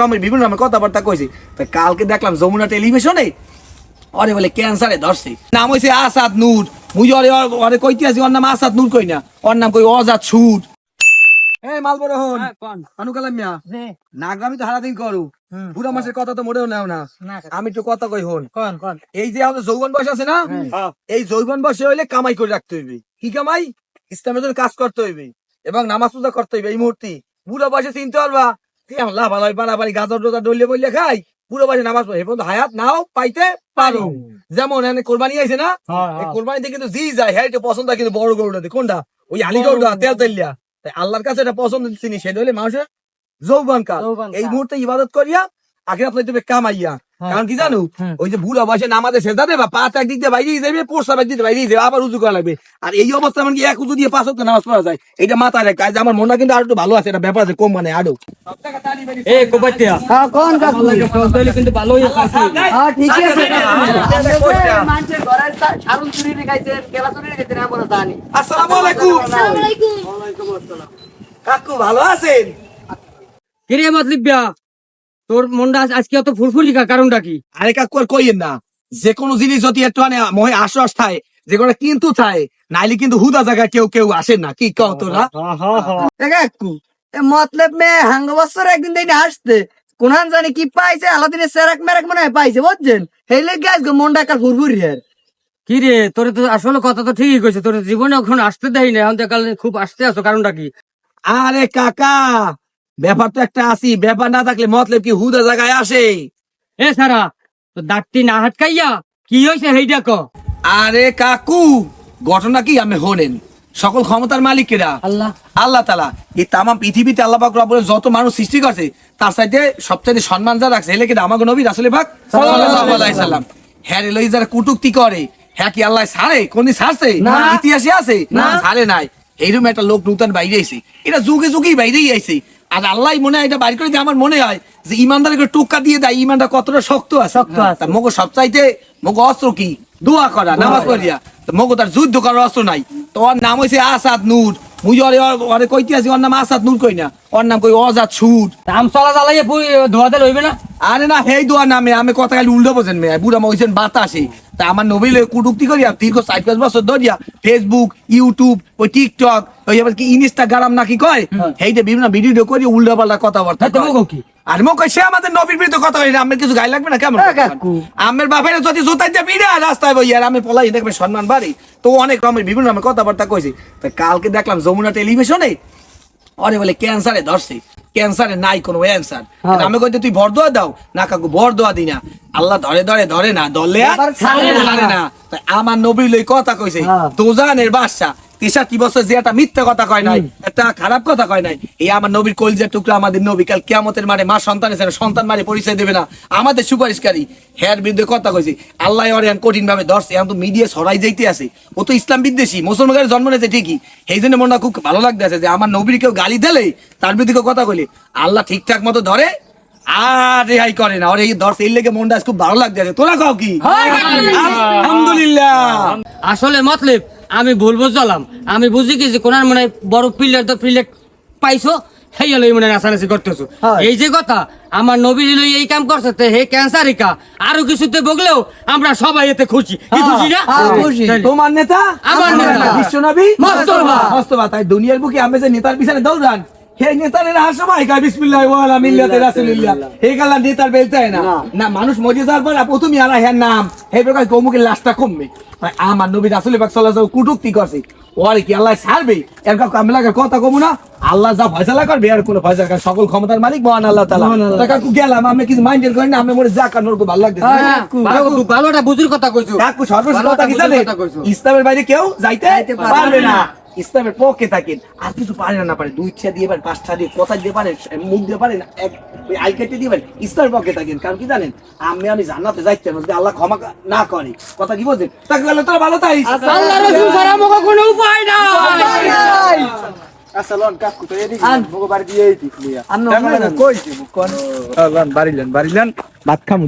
আমি বিভিন্ন নামে কথাবার্তা কইছি। কালকে দেখলাম যমুনা টেলিভিশনে ওরে বলে ক্যান্সারে ধরছে, নাম হইছে আসাদ নূর। মুই ওরে কইতে আছি ওর নাম আসাদ নূর কই না, ওর নাম কই অজাত সুর। এই মাল বড় হন আনু কালাম মিয়া নাগরামি তো হারাদিন করু, বুড়া মাসের কথা তো মোটেও নেও না। আমি একটু কথা কই হন, এই যে আমাদের যৌবন বয়স আছে না, এই যৌবন বয়সে হইলে কামাই করে রাখতে হইবে। কি কামাই? ইসলামের জন্য কাজ করতে হইবে এবং নামাজ পূজা করতে হইবে। এই মুহূর্তে বুড়া বয়সে চিনতে পারবা লাভ ভালো বাড়াবাড়ি গাজর ডোজা ডলে বললে খাই, বুড়ো বয়সে নামাজ পড়ে এখন হায়াত নাও পাইতে পারো। যেমন এনে কোরবানি আইছে না, এই কোরবানিতে কিন্তু জি যায় হ্যাঁ এটা পছন্দ, কিন্তু বড় গরুটা কোনটা ওই আলি গরুটা তেল তেলিয়া, আল্লাহর কাছে এটা পছন্দ চিনি, সেটা হলে মানুষের যৌবন কাল। এই মুহূর্তে ইবাদত করিয়া আখিরাত লইতে কামাইয়া। কারণ কি জানো, ওই যে বুড়া বয়সে নামাজে সেজদা দেবা, পাঁচ একদিক দিয়ে বাইরে যাবে, প্রস্তাব একদিক দিয়ে বাইরে যাবে, আবার উজু করা লাগবে। আর এই অবস্থা মানে এক উজু দিয়ে 5 ওয়াক্ত নামাজ পড়া যায়, এটা মাথায় রাখা। আমার মনটা কিন্তু আরো একটু ভালো আছে, এটা ব্যাপার আছে কম মানে আরো এই কোবাইতিয়া কোন কাকু তাহলে কিন্তু ভালোই আছে। হ্যাঁ ঠিক আছে, মানুষের ঘরে সারুন চুরি রেখাইছেন, কেলা চুরি রেখাইছেন, আমরা জানি। আসসালামু আলাইকুম। আসসালামু আলাইকুম। ওয়ালাইকুম আসসালাম। কাকু ভালো আছেন? কি রে মতলিবিয়া, তোর মনটা আজকে এত ফুলফুলি কারণটা কি? আরে কাকু আর কইেন না, যে কোনো জিনিস যদি একটু মহে আশ্বাস থাকে, যে কোনো কিন্তু থাকে, নাইলে কিন্তু হুদা জায়গায় কেউ কেউ আসেন না। কি কও তোরা? কাকু মতলব মে হাঙ্গ বছর একদিন দিন আসতে কোনহান জানি কি পাইছে, আলাদিনের সেরাক মেরাক মনে হয় পাইছে, বুঝছেন? হেলে গ্যাস গো মনটা কাল ফুরফুরি আর কি রে, তোর তো আসলে কথা তো ঠিকই কইছে, তোর জীবনে এখন আসতে দেয় না, এখন তো কাল খুব আসতে আছো, কারণটা কি? আরে কাকা ব্যাপার তো একটা আসি, ব্যাপার না থাকলে মতলব কি হুদা জায়গায় আসে? এ সারা তো দাঁতটি না হাটকাইয়া কি হয়েছে সেইটা ক। আরে কাকু ঘটনা কি আমি হলেন, সকল ক্ষমতার মালিক কেরা? আল্লাহ। আল্লাহ তাআলা। এই তামাম পৃথিবীতে আল্লাহ পাক রব্বুল যত মানুষ সৃষ্টি করছে, তার চাইতে সবচেয়ে সম্মান যা রাখছে এলে কিন্তু আমাকে নবী রাসূল পাক সাল্লাল্লাহু আলাইহি সাল্লাম। হ্যাঁ রে লই যারা কটূক্তি করে, হ্যাঁ কি আল্লাহ ছাড়ে? কোনদিন ছাড়ছে? ইতিহাসে আছে না, ছাড়ে নাই। এইরকম একটা লোক নূতন বাইরে আইছে, এটা যুগে যুগেই বাইরেই আইছে। আর আল্লাহ মনে হয় এটা বাইর করে দিয়ে, আমার মনে হয় যে ইমানদারকে টোক্কা দিয়ে দেয়, ইমানটা কতটা শক্ত আছে। মগো সবচাইতে মগো অস্ত্র কি? দোয়া করা, নামাজ পড়িয়া। মগো তার যুদ্ধ করার অস্ত্র নাই। তো ওর নাম হইছে আসাদ নূর। মুই ওরে কইতে আছি ওর নাম আসাদ নূর কই না, ওর নাম কই অজাত সুর। আম চলা জ্বালাইয়া ধোয়া দিলে হইবে না? আরে না হেই দোয়া নামে আমি কথা খালি উল্টো বোঝেন মেয়ে, বুড়া মা বাতাসে। তা আমার নবী কুটুক্তি করিয়া দীর্ঘ 4-5 বছর ধরিয়া ফেসবুক, ইউটিউব, ওই টিকটক, ওই আবার কি ইনস্টাগ্রাম নাকি কয়, হেইটা বিভিন্ন ভিডিও করি উল্টা পাল্টা কথাবার্তা কয়। আর মো কই সে আমাদের নবীর বিরুদ্ধে কথা কই, আমার কিছু গায়ে লাগবে না কেমন? আমের বাপের যদি জুতাই দিয়ে বিড়া রাস্তায় বই আর আমি পলাই দেখবে সম্মান বাড়ি, তো অনেক রকমের বিভিন্ন নামে কথাবার্তা কইছে। তা কালকে দেখলাম যমুনা টেলিভিশনে ওরে বলে ক্যান্সারে ধরছে, ক্যান্সারে নাই কোনো অ্যান্সার। আমি কইতে তুই বরদোয়া দাও না কাকু, বরদোয়া দি না, আল্লাহ ধরে ধরে ধরে না, ধরলে ছাড়ে না। আমার নবী লই কথা কইছে, দোজানের বাদশা 63 বছর যে একটা মিথ্যা কথা কয় নাই, একটা খারাপ কথা কয় নাই, এই আমার নবীর কলিজার টুকরা আমাদের নবী কাল কিয়ামতের মাঠে মা সন্তান এসে সন্তান মারে পরিচয় দেবে না, আমাদের সুপারিশকারী হের বিরুদ্ধে কথা কইছে। আল্লাহ ওরে কঠিন ভাবে ধরছে, এখন তো মিডিয়া ছড়াই যাইতে আছে। ও তো ইসলাম বিদ্বেষী, মুসলমানের জন্ম নিয়েছে ঠিকই, সেই জন্য মনটা খুব ভালো লাগতে আছে যে আমার নবীর কেউ গালি দিলে, তার বিরুদ্ধে কেউ কথা কইলে আল্লাহ ঠিকঠাক মতো ধরে আর রেহাই করে না। ওর এই দর্শ এই লেগে মনটা খুব ভালো লাগতে আছে। তোরা কাও কি? আলহামদুলিল্লাহ। আসলে মতলব আমি ভুল বুঝলাম, আমি বুঝি কি যে কোনার মনে বড় পিলার তো পিলেট পাইছো, সেই হলো মনে নাচানাচি করতেছো। এই যে কথা আমার নবীর লই এই কাম করছে, তে হে ক্যান্সারিকা আরো কিছুতে বগলেও আমরা সবাই এতে খুশি। কি খুশি না? তোমার নেতা আমার নেতা বিশ্বনবী মুস্তাফা। মুস্তাফা। তাই দুনিয়ার বুকে আমি যে নেতার পিছনে দৌড়ান, হে নেতারের হাসমাই কা বিসমিল্লাহ ওয়া আলা মিল্লাতি রাসূলিল্লাহ, হে গালা নেতার বেলতায় না না, মানুষ মরে যাওয়ার পর প্রথমে আলা হের নাম হে প্রকার কমুকের লাশটা কমবে। আমার নবী রাসূল পাক সাল্লাল্লাহু আলাইহি ওয়াসাল্লাম কুটুক্তি করছে, ওরে কি আল্লাহ ছাড়বে? এর কাকু লাগা কথা কমু না, আল্লাহ যা ফয়সালা করবে আর কোনো ফয়সালা কর, সকল ক্ষমতার মালিক মহান আল্লাহ তাআলা। কাকু গেলাম, আমি কিছু মাইন্ডের করি না, আমি মনে জাকাত নরকো ভালো লাগতেছে। ভালোটা বুঝুর কথা কইছো কাকু সর্বশেষ কথা কি জানেন? ইসলামের বাইরে কেউ যাইতে পারবে না, ইসলামের পক্ষে থাকেন। আর কিছু পারে না পারে, 2 দিয়ে পারেন, 5 দিয়ে কথা দিয়ে পারেন, মুখ দিয়ে পারেন, আই কেটে দিয়ে পারেন, ইসলামের পক্ষে থাকেন। কারণ কি জানেন, আমি জান্নাতে যাইতে যদি আল্লাহ ক্ষমা না করে, কথা কি বলছেন? তাকে বলে তোরা ভালো তাই আল্লাহ রাসূল ছাড়া আমাকে কোনো উপায় নাই। আসসালাম কাকু তো এদিকে মগো বাড়ি দিয়ে এইদিক লিয়া আমরা কইছি কোন বাড়িলেন ভাত খামু।